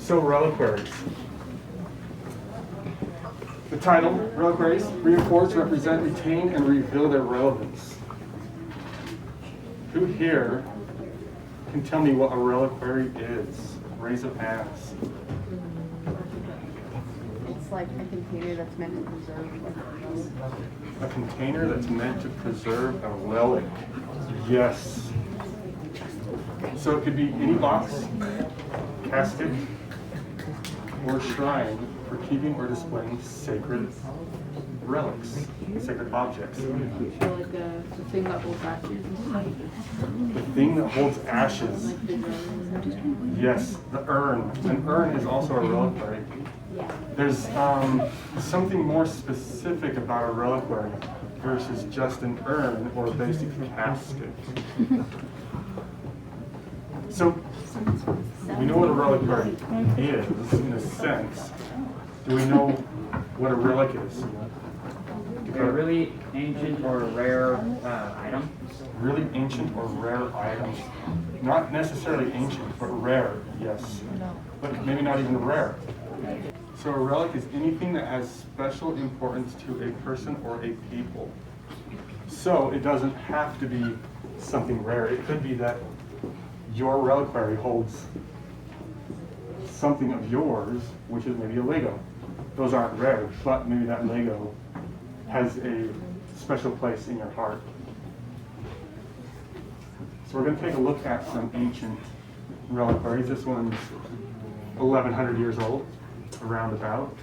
So reliquaries. The title, Reliquaries, reinforce, represent, retain, and reveal their relevance. Who here can tell me what a reliquary is? Raise of hands. It's like a container that's meant to preserve. A container that's meant to preserve a relic. Yes. So it could be any box, casket, or shrine for keeping or displaying sacred relics, sacred objects. So like the thing that holds ashes. The thing that holds ashes. Like the drum. Yes, the urn. An urn is also a reliquary. There's something more specific about a reliquary versus just an urn or a basic casket. So, we know what a reliquary is, in a sense. Do we know what a relic is? A really ancient or rare item. Really ancient or rare items. Not necessarily ancient, but rare, yes. But maybe not even rare. So a relic is anything that has special importance to a person or a people. So it doesn't have to be something rare. It could be that your reliquary holds something of yours, which is maybe a Lego. Those aren't rare, but maybe that Lego has a special place in your heart. So we're going to take a look at some ancient reliquaries. This one's 1,100 years old, around about.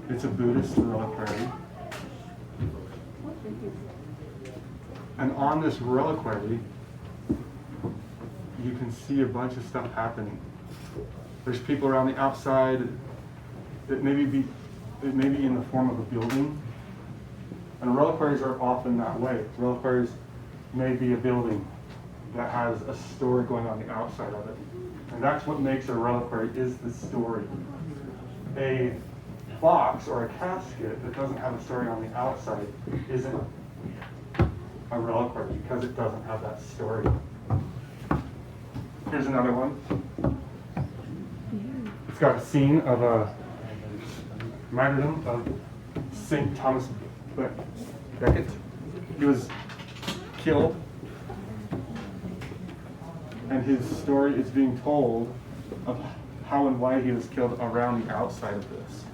It's a Buddhist reliquary. And on this reliquary, you can see a bunch of stuff happening. There's people around the outside. It may be in the form of a building. And reliquaries are often that way. Reliquaries may be a building that has a story going on the outside of it. And that's what makes a reliquary, is the story. A box or a casket that doesn't have a story on the outside isn't a reliquary because it doesn't have that story. Here's another one. It's got a scene of a martyrdom of St. Thomas Becket. He was killed, and his story is being told of how and why he was killed around the outside of this.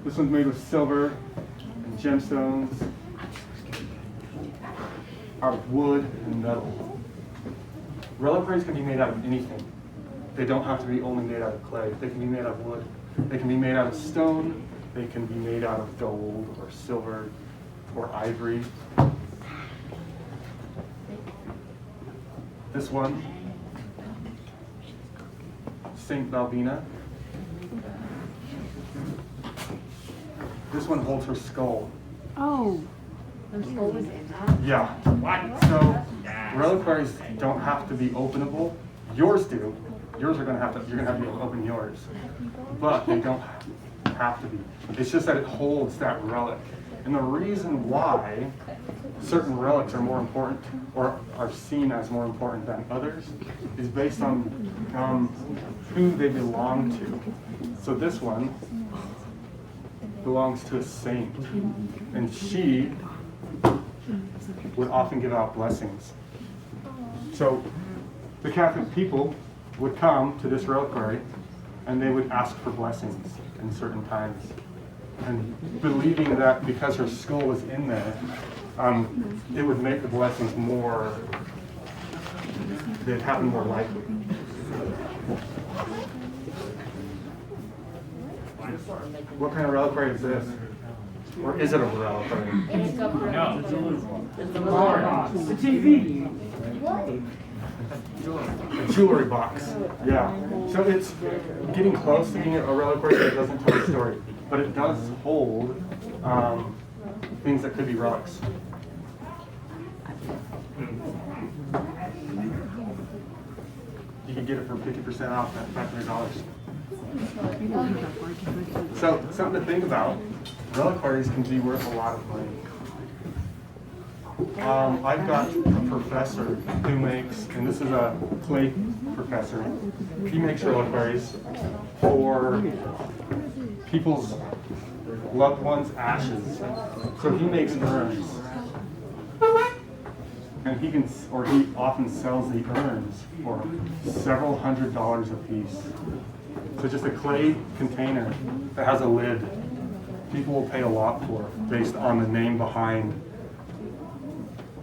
This one's made with silver and gemstones, out of wood and metal. Reliquaries can be made out of anything. They don't have to be only made out of clay. They can be made out of wood. They can be made out of stone. They can be made out of gold or silver or ivory. This one, Saint Balbina. This one holds her skull. Oh. Her skull was in that? Yeah. So reliquaries don't have to be openable. Yours do. Yours are going to have to. You're going to have to be able to open yours, but they don't have to be. It's just that it holds that relic, and the reason why certain relics are more important or are seen as more important than others is based on who they belong to. So this one belongs to a saint, and she would often give out blessings. So the Catholic people would come to this reliquary and they would ask for blessings in certain times. And believing that because her skull was in there, it would make the blessings more, they'd happen more likely. What kind of reliquary is this? Or is it a reliquary? No, it's a The TV. A jewelry box. Yeah. So it's getting close to being a reliquary, but it doesn't tell a story. But it does hold things that could be relics. You can get it for 50% off at $500. So something to think about. Reliquaries can be worth a lot of money. I've got a professor who makes, and this is a clay professor. He makes reliquaries for people's loved ones' ashes. So he makes urns. And he often sells the urns for several $100s a piece. So just a clay container that has a lid, people will pay a lot for based on the name behind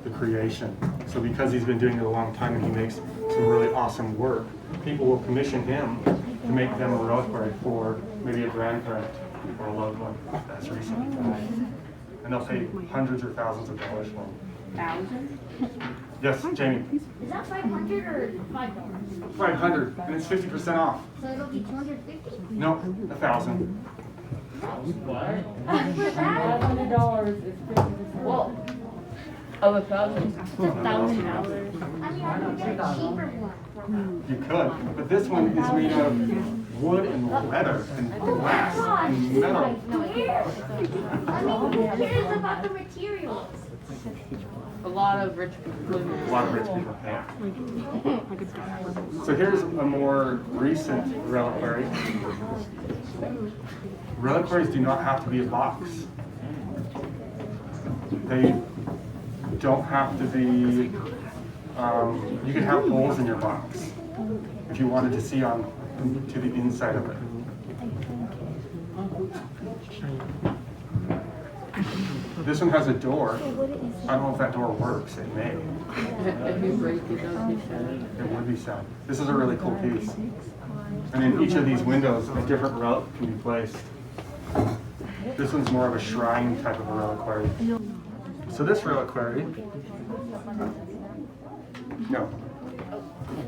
the creation. So because he's been doing it a long time and he makes some really awesome work, people will commission him to make them a reliquary for maybe a grandparent or a loved one that's recently died. And they'll pay hundreds or thousands of dollars for them. Thousand? Yes, Jamie. Is that 500 or $5? 500, and it's 50% off. So it'll be 250? No, 1,000. What? For that? $500 is 50%. Well, of 1,000. $1,000. I mean, I can get a cheaper one. You could, but this one is made out of wood and leather and glass and metal. Who cares? I mean, who cares about the materials? A lot of rich people. A lot of rich people pay. So here's a more recent reliquary. Reliquaries do not have to be a box. They don't have to be, you can have holes in your box if you wanted to see on to the inside of it. This one has a door. I don't know if that door works. It may. If you break it, that would be sad. It would be sad. This is a really cool piece. And in each of these windows, a different relic can be placed. This one's more of a shrine type of a reliquary. So this reliquary, no.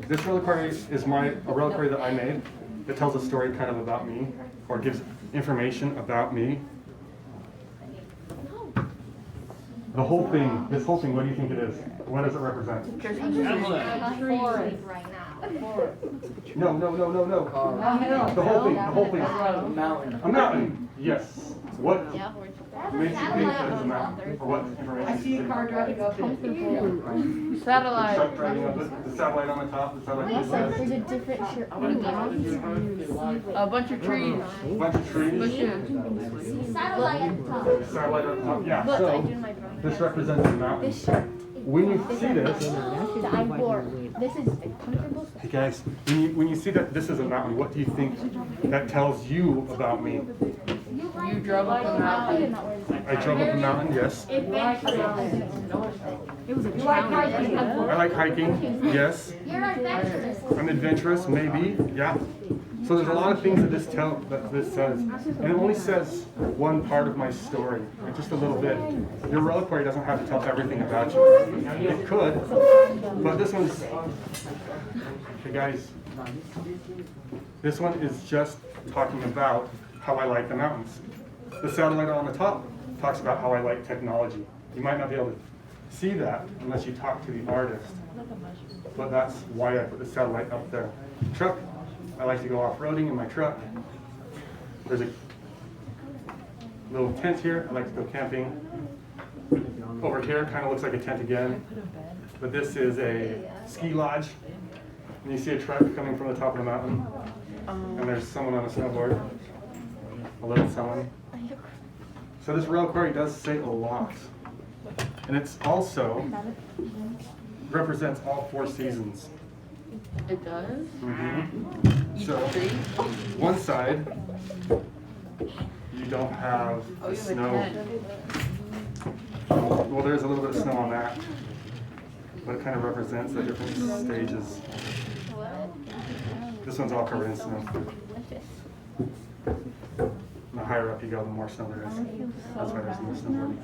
This reliquary is a reliquary that I made that tells a story kind of about me, or gives information about me. The whole thing, this whole thing, what do you think it is? What does it represent? No. The whole thing. A mountain. A mountain, yes. What makes you think that it's a mountain? Or what information? I see a car driving up it. Satellite. Truck driving up it, the satellite on the top, the satellite on the side. There's a different shirt. A bunch of trees. A bunch of trees. Bushes. Satellite at the top. Satellite on top, yeah. So this represents a mountain. This shirt. When you see this, That I wore. This is comfortable. hey guys, when you see that this is a mountain, what do you think that tells you about me? You drove up a mountain. I drove up a mountain, yes. It was a challenge. I like hiking, yes. You're adventurous. I'm adventurous, maybe, yeah. So there's a lot of things that this says, and it only says one part of my story, just a little bit. Your reliquary doesn't have to tell everything about you. It could, but this one's, hey guys, this one is just talking about how I like the mountains. The satellite on the top talks about how I like technology. You might not be able to see that unless you talk to the artist, but that's why I put the satellite up there. Truck, I like to go off-roading in my truck. There's a little tent here, I like to go camping. Over here, kind of looks like a tent again, but this is a ski lodge. And you see a truck coming from the top of the mountain, and there's someone on a snowboard, a little someone. So this reliquary does say a lot. And it's also represents all 4 seasons. It does? Mm-hmm. So, tree? one side, you don't have Oh, the you have a snow. tent. Well, there's a little bit of snow on that, but it kind of represents the different stages. This one's all covered in snow. The higher up you go, the more snow there is. That's why there's no snowboarding.